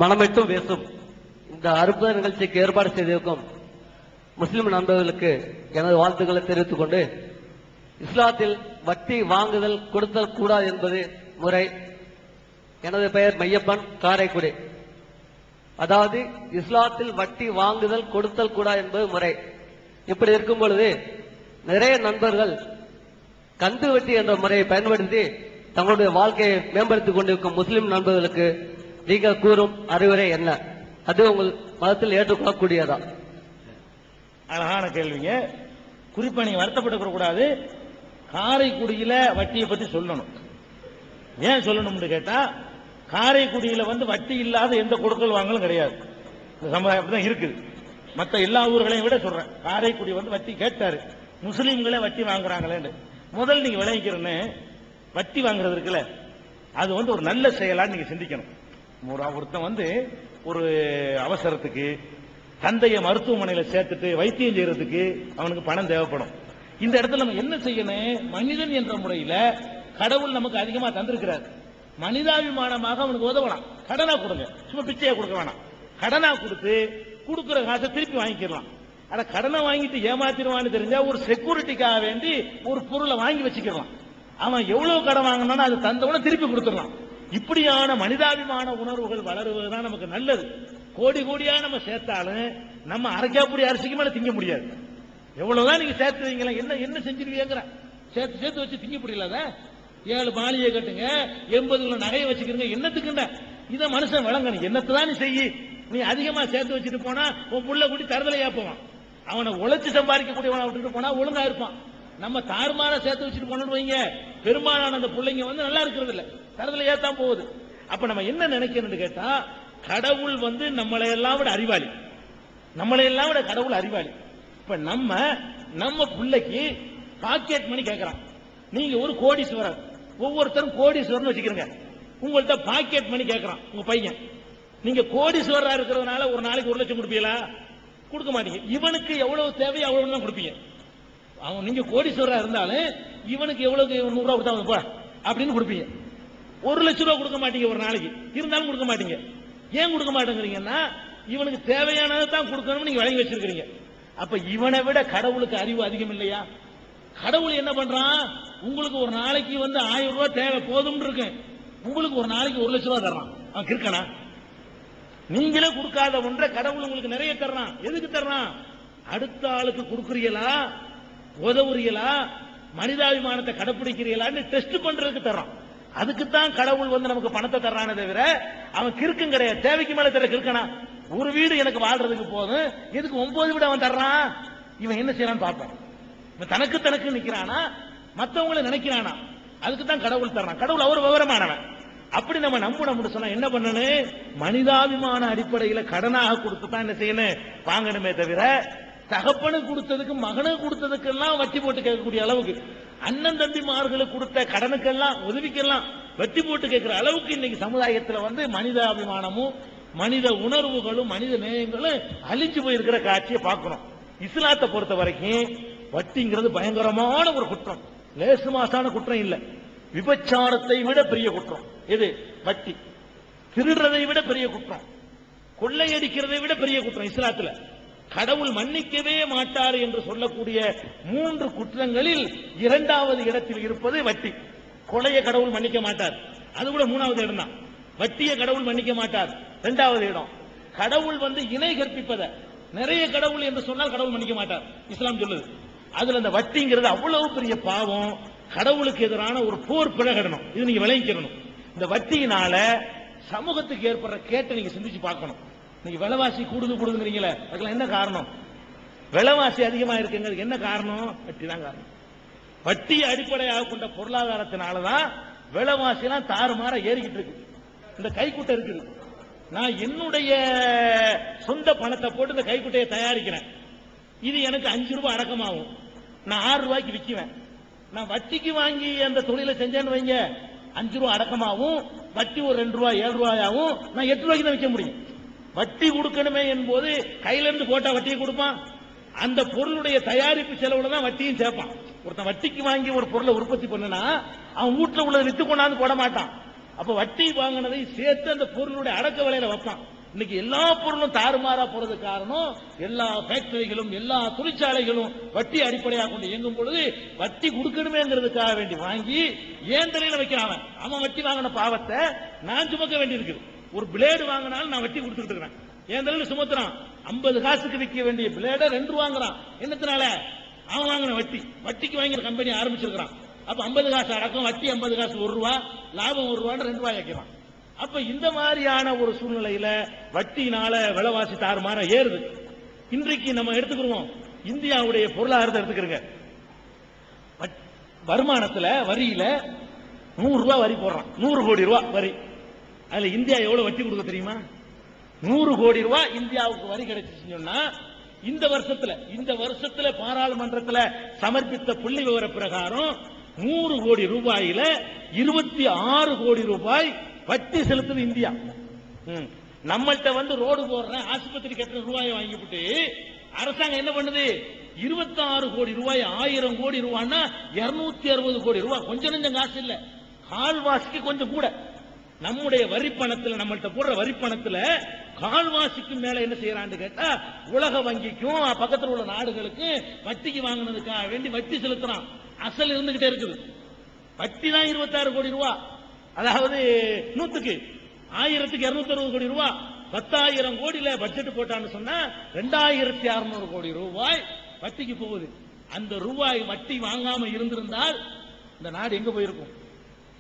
மனமிட்டும் பேசும் இந்த அற்புத நிகழ்ச்சிக்கு ஏற்பாடு செய்திருக்கும் முஸ்லிம் நண்பர்களுக்கு எனது வாழ்த்துக்களை தெரிவித்துக் கொண்டு, இஸ்லாத்தில் வட்டி வாங்குதல் கொடுத்தல் கூடாது என்பது முறை. எனது பெயர் மையப்பன், காரைக்குடி. அதாவது இஸ்லாத்தில் வட்டி வாங்குதல் கொடுத்தல் கூடாது என்பது முறை. இப்படி இருக்கும் பொழுது நிறைய நண்பர்கள் கந்து வட்டி என்ற முறையை பயன்படுத்தி தங்களுடைய வாழ்க்கையை மேம்படுத்திக் கொண்டிருக்கும் முஸ்லிம் நண்பர்களுக்கு நீங்கள் கூறும் அறிவுரை என்ன? அது உங்கள் மதத்தில் ஏற்றுக்கொள்ளக்கூடியதா? அழகான கேள்விங்க. குறிப்பா நீங்க வருத்தப்பட்டு கூடாது. காரைக்குடியில வட்டியை பத்தி சொல்லணும். ஏன் சொல்லணும்னு கேட்டா, காரைக்குடியில வட்டி இல்லாத எந்த கொடுக்கல் வாங்கலும் கிடையாது. இந்த சமுதாயம் தான் இருக்குது. மற்ற எல்லா ஊர்களையும் விட சொல்றேன், காரைக்குடி வட்டி கேட்டாரு, முஸ்லீம்களே வட்டி வாங்குறாங்களேன்னு. முதல் நீங்க விளைவிக்கிறேன்னு வட்டி வாங்குறது இருக்குல்ல, அது ஒரு நல்ல செயலான்னு நீங்க சிந்திக்கணும். ஒருத்தன் ஒரு அவசரத்துக்கு தந்தைய மருத்துவமனையில் சேர்த்துட்டு வைத்தியம் செய்யறதுக்கு அவனுக்கு பணம் தேவைப்படும். இந்த இடத்துல நம்ம என்ன செய்யணும்? மனிதன் என்ற முறையில் கடவுள் நமக்கு அதிகமா தந்திருக்கிறார். மனிதாபிமானமாக அவனுக்கு உதவலாம். கடனா கொடுங்க, சும்மா பிச்சையா கொடுக்க வேணாம். கடனா கொடுத்து கொடுக்கிற காசை திருப்பி வாங்கிக்கலாம். ஆனா கடனை வாங்கிட்டு ஏமாத்திடுவான்னு தெரிஞ்சா ஒரு செக்யூரிட்டிக்காக வேண்டி ஒரு பொருளை வாங்கி வச்சுக்கலாம். அவன் எவ்வளவு கடன் வாங்கினாலும் அது தந்தவன திருப்பி கொடுத்துடலாம். இப்படியான மனிதாபிமான உணர்வுகள் வளருவதுதான் நமக்கு நல்லது. கோடி கோடியா நம்ம சேர்த்தாலும் நம்ம அரைக்காப்படி அரிசிக்கு மேல திங்க முடியாது. எவ்வளவுதான் நீங்க சேர்த்துவீங்களா, என்ன என்ன செஞ்சிருவீங்கிற சேர்த்து சேர்த்து வச்சு திங்க முடியல. 7 மாளிகை கட்டுங்க, 80 கிலோ நகையை வச்சுக்கிறீங்க, என்னத்துக்குண்ட இதை மனுஷன் வழங்கணும். என்னத்தான் நீ செய்ய, நீ அதிகமா சேர்த்து வச்சுட்டு போனா உன் புள்ள கூட்டி தருதலையா போவான். அவனை உழைச்சு சம்பாதிக்கக்கூடியவனை விட்டுட்டு போனா ஒழுங்கா இருப்பான். நம்ம தாறுமாற சேர்த்து வச்சுட்டு போனோம்னு வைங்க, பெரும்பாலான அந்த பிள்ளைங்க நல்லா இருக்கிறது இல்ல, தருதலையா தான் போகுது. அப்ப நம்ம என்ன நினைக்கணும்னு கேட்டா, கடவுள் நம்மளை எல்லாம் விட அறிவாளி. நம்மளை எல்லாம் விட கடவுள் அறிவாளி. இப்ப நம்ம பிள்ளைக்கு பாக்கெட் மணி கேட்கறான். நீங்க ஒரு கோடீஸ்வரர், ஒவ்வொருத்தரும் கோடீஸ்வரன் வச்சுக்கிறீங்க. உங்கள்கிட்ட பாக்கெட் மணி கேட்கறான் உங்க பையன். நீங்க கோடீஸ்வரரா இருக்கிறதுனால ஒரு நாளைக்கு 1 லட்சம் கொடுப்பீங்களா? கொடுக்க மாட்டீங்க. இவனுக்கு எவ்வளவு தேவையோ அவ்வளவு தான் கொடுப்பீங்க. அவன் நீங்க கோடீஸ்வரரா இருந்தாலும் இவனுக்கு எவ்வளவு 100 ரூபாய் கொடுத்தா போ அப்படின்னு கொடுப்பீங்க. 1 லட்சம் ரூபாய் கொடுக்க மாட்டீங்க ஒரு நாளைக்கு, இருந்தாலும் கொடுக்க மாட்டீங்க. ஏன் கொடுக்க மாட்டேங்கிறீங்கன்னா, இவனுக்கு தேவையானதை தான் கொடுக்கணும்னு நீங்க வழங்கி வச்சிருக்கீங்க. அப்ப இவனை விட கடவுளுக்கு அறிவு அதிகம் இல்லையா? கடவுள் என்ன பண்றான்? உங்களுக்கு ஒரு நாளைக்கு 1000 ரூபாய் தேவை போதும் இருக்கு, உங்களுக்கு ஒரு நாளைக்கு 1 லட்சம் ரூபாய் தர்றான். அவன் கிறுக்கனா? நீங்களே கொடுக்காத ஒன்றை கடவுள் உங்களுக்கு நிறைய தர்றான். எதுக்கு தர்றான்? அடுத்த ஆளுக்கு கொடுக்குறீங்களா, உதவுறீங்களா, மனிதாபிமானத்தை கடைப்பிடிக்கிறீங்களான்னு டெஸ்ட் பண்றதுக்கு தர்றான். அதுக்குத்தான் கடவுள் நமக்கு பணத்தை தர்றானே தவிர அவன் கிறுக்கும் கிடையாது. தேவைக்கு மேல தர கிறுக்கனா? ஒரு வீடு எனக்கு வாழ்றதுக்கு போதும், எதுக்கு 9 வீடு அவன் தர்றான்? இவன் என்ன செய்யறான்னு பார்ப்பான். இவன் தனக்கு நிக்கிறானா, மற்றவங்களை நினைக்கிறானா? அதுக்கு தான் கடவுள் தர்றான். கடவுள் அவர் விவரமானவன். அப்படி நம்ம நம்பணும் சொன்னா என்ன பண்ணணும்? மனிதாபிமான அடிப்படையில கடனாக கொடுத்து தான் என்ன செய்யணும்? வாங்கணுமே தவிர தகப்பனுக்கு கொடுத்ததுக்கு மகனுக்கு கொடுத்ததுக்கு எல்லாம் வட்டி போட்டு கேட்கக்கூடிய அளவுக்கு, அண்ணன் தம்பிமார்களுக்கு கொடுத்த கடனுக்கெல்லாம் உதவிக்கெல்லாம் வட்டி போட்டு கேட்கிற அளவுக்கு இன்னைக்கு சமுதாயத்தில் மனிதாபிமானமும் மனித உணர்வுகளும் மனித நேயங்களும் அழிஞ்சு போயிருக்கிற காட்சியை பார்க்கணும். இஸ்லாத்தை பொறுத்த வரைக்கும் வட்டிங்கிறது பயங்கரமான ஒரு குற்றம், லேசு மாசான குற்றம் இல்ல. விபச்சாரத்தை விட பெரிய குற்றம் எது? வட்டி. திருடுறதை விட பெரிய குற்றம், கொள்ளையடிக்கிறதை விட பெரிய குற்றம். இஸ்லாத்துல கடவுள் மன்னிக்கவே மாட்டார் என்று சொல்லக்கூடிய 3 குற்றங்களில் 2வது இடத்தில் இருப்பது வட்டி. கொலையை கடவுள் மன்னிக்க மாட்டார், அது கூட 3வது இடம் தான். வட்டியை கடவுள் மன்னிக்க மாட்டார், 2வது இடம். கடவுள் இணை கற்பிப்பதை, நிறைய கடவுள் என்று சொன்னால் கடவுள் மன்னிக்க மாட்டார், இஸ்லாம் சொல்லுது. அதுல அந்த வட்டிங்கிறது அவ்வளவு பெரிய பாவம், கடவுளுக்கு எதிரான ஒரு போர் பிரகடனம். இது நீங்க விளங்கிக்கணும். இந்த வட்டியினால சமூகத்துக்கு ஏற்படுற கேட்டை நீங்க சிந்திச்சு பார்க்கணும். நீங்க விலைவாசி கூடுதுங்கிறீங்களே, அதுக்கெல்லாம் என்ன காரணம்? விலைவாசி அதிகமா இருக்குங்கிறது என்ன காரணம்? வட்டி தான் காரணம். வட்டியை அடிப்படையாக கொண்ட பொருளாதாரத்தினாலதான் விலைவாசி எல்லாம் தாறுமாற ஏறிக்கிட்டு இருக்கு. இந்த கைக்குட்டை இருக்குது, நான் என்னுடைய சொந்த பணத்தை போட்டு இந்த கைக்குட்டையை தயாரிக்கிறேன். இது எனக்கு 5 ரூபாய் அடக்கமாகும், நான் 6 ரூபாய்க்கு விற்குவேன். நான் வட்டிக்கு வாங்கி அந்த தொழிலை செஞ்சேன்னு வைங்க, 5 ரூபாய் அடக்கமாகவும் வட்டி ஒரு 2 ரூபாய் 7 ரூபாயாவும் நான் 8 ரூபாய்க்கு தான் விற்க முடியும். வட்டி கொடுக்கணுமே என்பது கையில இருந்து போட்டா வட்டியை கொடுப்பான், அந்த பொருளுடைய தயாரிப்பு செலவுல தான் வட்டியும் சேர்ப்பான். ஒருத்தன் வட்டிக்கு வாங்கி ஒரு பொருளை உற்பத்தி பண்ணனா அவன் வீட்டுல உள்ள வித்து கொண்டாந்து போட மாட்டான், அப்ப வட்டி வாங்கினதை சேர்த்து அந்த பொருளுடைய அடக்க விலையில வைப்பான். இன்னைக்கு எல்லா பொருளும் தாறுமாறா போறது காரணம் எல்லா ஃபேக்டரிகளும் எல்லா தொழிற்சாலைகளும் வட்டி அடிப்படையாக கொண்டு இயங்கும் பொழுது வட்டி கொடுக்கணுமேங்கிறதுக்காக வேண்டி வாங்கி ஏன் தலையில வைக்கிறான். அவன் வட்டி வாங்கின பாவத்தை நான் சுமக்க வேண்டி இருக்குது. ஒரு பிளேடு வாங்கினாலும் நான் வட்டி கொடுத்துட்டு இருக்கிறேன், ஏன் தலையில சுமத்துறான். 50 காசுக்கு விற்க வேண்டிய பிளேட 2 வாங்குறான். என்னத்தினால? அவன் வாங்கின வட்டி. வட்டிக்கு வாங்கிற கம்பெனி ஆரம்பிச்சிருக்கிறான். அப்ப 50 காசு அடக்கம், வட்டி 50 காசு 1 ரூபா, லாபம் 1 ரூபான்னு 2 ரூபாய் வைக்கிறான். அப்ப இந்த மாதிரியான ஒரு சூழ்நிலையில வட்டினால விலைவாசி தாறுமாற ஏறுது. இன்றைக்கு நம்ம எடுத்துக்கிறோம், இந்தியாவுடைய பொருளாதாரத்தை எடுத்துக்கிறங்க. வருமானத்துல வரியில 100 ரூபாய் வரி போடுறான், 100 கோடி ரூபாய் வரி. அதுல இந்தியா எவ்வளவு வட்டி கொடுக்க தெரியுமா? 100 கோடி ரூபாய் இந்தியாவுக்கு வரி கிடைச்சிச்சுன்னு சொன்னா இந்த வருஷத்துல பாராளுமன்றத்தில் சமர்ப்பித்த புள்ளி விவர பிரகாரம் 100 கோடி ரூபாயில 26 கோடி ரூபாய் வட்டி செலுத்துது இந்தியா. நம்மள்கிட்ட வந்து ரோடு போடுறேன், ஆஸ்பத்திரி கட்டுற ரூபாயை வாங்கிவிட்டு அரசாங்கம் என்ன பண்ணுது? 26 கோடி ரூபாய், 1000 கோடி ரூபாய்னா 260 கோடி ரூபாய். கொஞ்சம் நஞ்சம் காசு இல்ல, கால்வாசிக்கு கொஞ்சம் கூட. நம்முடைய வரி பணத்துல, நம்மள்கிட்ட போடுற வரி பணத்துல கால்வாசிக்கு மேல என்ன செய்யறான்னு கேட்டா உலக வங்கிக்கும் பக்கத்தில் உள்ள நாடுகளுக்கு வட்டிக்கு வாங்கினதுக்காக வேண்டி வட்டி செலுத்துறான். அசல் இருந்துகிட்டே இருக்குது. வட்டி தான் 26 கோடி ரூபாய், அதாவது 100க்கு 1260 கோடி ரூபாய். 10,000 கோடியில பட்ஜெட் போட்டான்னு சொன்னா 2600 கோடி ரூபாய் வட்டிக்கு போகுது. அந்த ரூபாய் வட்டி வாங்காம இருந்திருந்தால் இந்த நாடு எங்க போயிருக்கும்?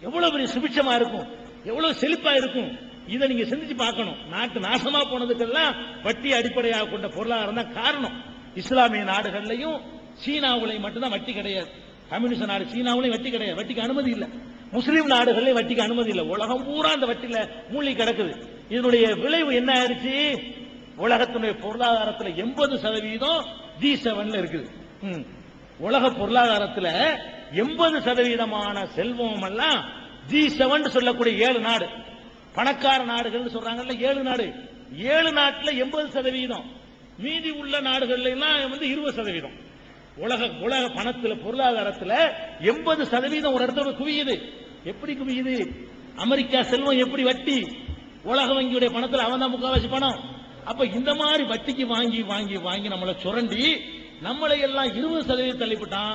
எவ்வளவு பெரிய சுபிட்சமா இருக்கும், எவ்வளவு செழிப்பா இருக்கும். இதை நீங்க சிந்திச்சு பார்க்கணும். நாட்டு நாசமா போனதுக்கெல்லாம் வட்டி அடிப்படையாக கொண்ட பொருளாதாரம் தான் காரணம். இஸ்லாமிய நாடுகள்லையும் சீனாவுலையும் மட்டும்தான் வட்டி கிடையாது. கம்யூனிஸ்ட் நாடு சீனாவுலையும் வட்டி கிடையாது, வட்டிக்கு அனுமதி இல்லை. முஸ்லீம் நாடுகள்லயும் வட்டிக்கு அனுமதி இல்லை. உலகம் பூரா அந்த வட்டியில மூழ்கி கிடக்குது. இதனுடைய விளைவு என்ன ஆயிடுச்சு? உலகத்தினுடைய பொருளாதாரத்தில் 80% G7 இருக்குது. உலக பொருளாதாரத்தில் 80% செல்வம் எல்லாம் G7 சொல்லக்கூடிய 7 நாடு, பணக்கார நாடுகள் சொல்றாங்கல்ல 7 நாடு. 7 நாட்டுல 80%, மீதி உள்ள நாடுகள்ல எல்லாம் 20%. உலக பணத்துல பொருளாதாரத்துல 80% ஒரு இடத்துல குவியுது. எப்படி குவியுது? அமெரிக்கா செல்வம் எப்படி வட்டி, உலக வங்கியுடைய பணத்துல அவன் தான் முக்காவாசி பணம். அப்ப இந்த மாதிரி வட்டிக்கு வாங்கி வாங்கி வாங்கி நம்மளை சுரண்டி நம்மளை எல்லாம் 20% தள்ளிவிட்டான்.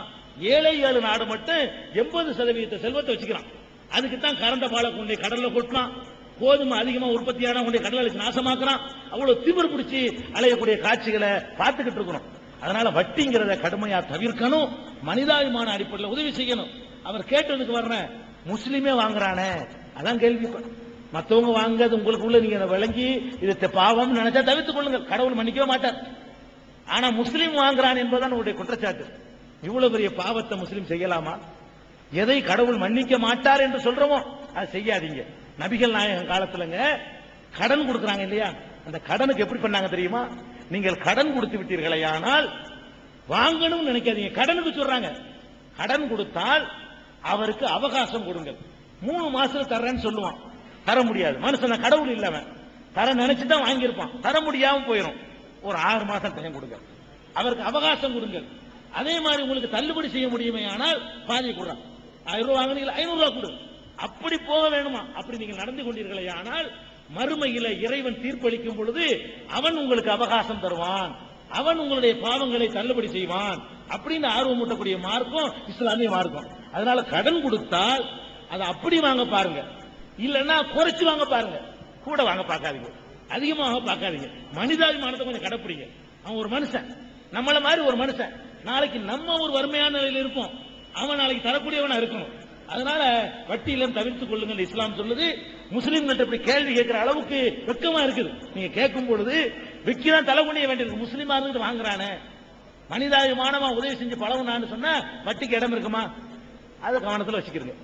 7 நாடு மட்டும் 80% செல்வத்தை வச்சுக்கிறான். அதுக்கு தான் கரண்ட பாலை கொண்டு கடல்ல கொட்டினான், கோதுமை அதிகமா உற்பத்தியான கொண்டு கடலை நாசமாக்குறான். அவ்வளவு திமிர் பிடிச்சி அலையக்கூடிய காட்சிகளை பார்த்துக்கிட்டு இருக்கிறோம். அதனால வட்டிங்கிறத கடுமையா தவிர்க்கணும், மனிதாபிமான அடிப்படையில் உதவி செய்யணும். அவர் கேட்டதுக்கு வர்ற முஸ்லிமே வாங்குறானே, அதான் கேள்வி. மற்றவங்க வாங்காது உங்களுக்குள்ள நீங்க விளங்கி இது பாவம் நினைச்சா தவிர்த்துக் கொள்ளுங்கள், கடவுள் மன்னிக்கவே மாட்டார். ஆனா முஸ்லீம் வாங்குறான் என்பதுதான் உங்களுடைய குற்றச்சாட்டு. இவ்வளவு பெரிய பாவத்தை முஸ்லீம் செய்யலாமா? எதை கடவுள் மன்னிக்க மாட்டார் என்று சொல்றோமோ அதை செய்யாதீங்க. நபிகள் நாயகம் காலத்துலங்க கடன் கொடுக்கறாங்க இல்லையா, அந்த கடனுக்கு எப்படி பண்ணாங்க தெரியுமா? நீங்கள் கடன் கொடுத்து விட்டீர்களே ஆனால் வாங்கணும்னு நினைக்காதீங்க. கடனுக்கு சொல்றாங்க, கடன் கொடுத்தால் அவருக்கு அவகாசம் கொடுங்கள். 3 மாசத்துல தர்றேன்னு சொல்லுவான், தர முடியாது. மனுஷன் கடவுள் இல்லவன், தர நினைச்சுதான் வாங்கியிருப்பான், தர முடியாம போயிடும். ஒரு 6 மாசம் டைம் கொடுங்க, அவருக்கு அவகாசம் கொடுங்கள். அதே மாதிரி உங்களுக்கு தள்ளுபடி செய்ய முடியுமே ஆனால் பாதி கொடுறான். 1000 ரூபாய் வாங்கினீங்க, 500 ரூபாய் கொடு. அப்படி போக வேணுமா? அப்படி நீங்கள் நடந்து கொண்டீர்களே ஆனால் மறுமையில இறைவன் தீர்ப்பளிக்கும் பொழுது அவன் உங்களுக்கு அவகாசம் தருவான், அவன் உங்களுடைய பாவங்களை தள்ளுபடி செய்வான். அப்படின்னு ஆர்வம் ஊட்டக்கூடிய மார்க்கம் இஸ்லாமிய மார்க்கம். அதனால கடன் கொடுத்தால் அதை அப்படி வாங்க பாருங்க, இல்லைன்னா குறைச்சு வாங்க பாருங்க. கூட வாங்க பார்க்காதீங்க, அதிகமாக பார்க்காதீங்க. மனிதாபிமானத்தை கொஞ்சம் கடைப்பிடிங்க. அவன் ஒரு மனுஷன், நம்மள மாதிரி ஒரு மனுஷன். நாளைக்கு நம்ம ஒரு வறுமையான நிலையில் இருப்போம், அவன் நாளைக்கு தரக்கூடியவனா இருக்கணும். அதனால வட்டியிலும் தவிர்த்துக் கொள்ளுங்கள் இஸ்லாம் சொல்லுது. முஸ்லீம்கள்ட்ட இப்படி கேள்வி கேட்கிற அளவுக்கு வெக்கமா இருக்குது. நீங்க கேட்கும் பொழுது விக்கிதான் தலை குனிய வேண்டியிருக்கு. முஸ்லீமா இருந்துட்டு வாங்குறானே, மனிதாபிமானமா உதவி செஞ்சு பழகுனான்னு சொன்னா வட்டிக்கு இடம் இருக்குமா? அதை கவனத்தில் வச்சுக்கிறீங்க.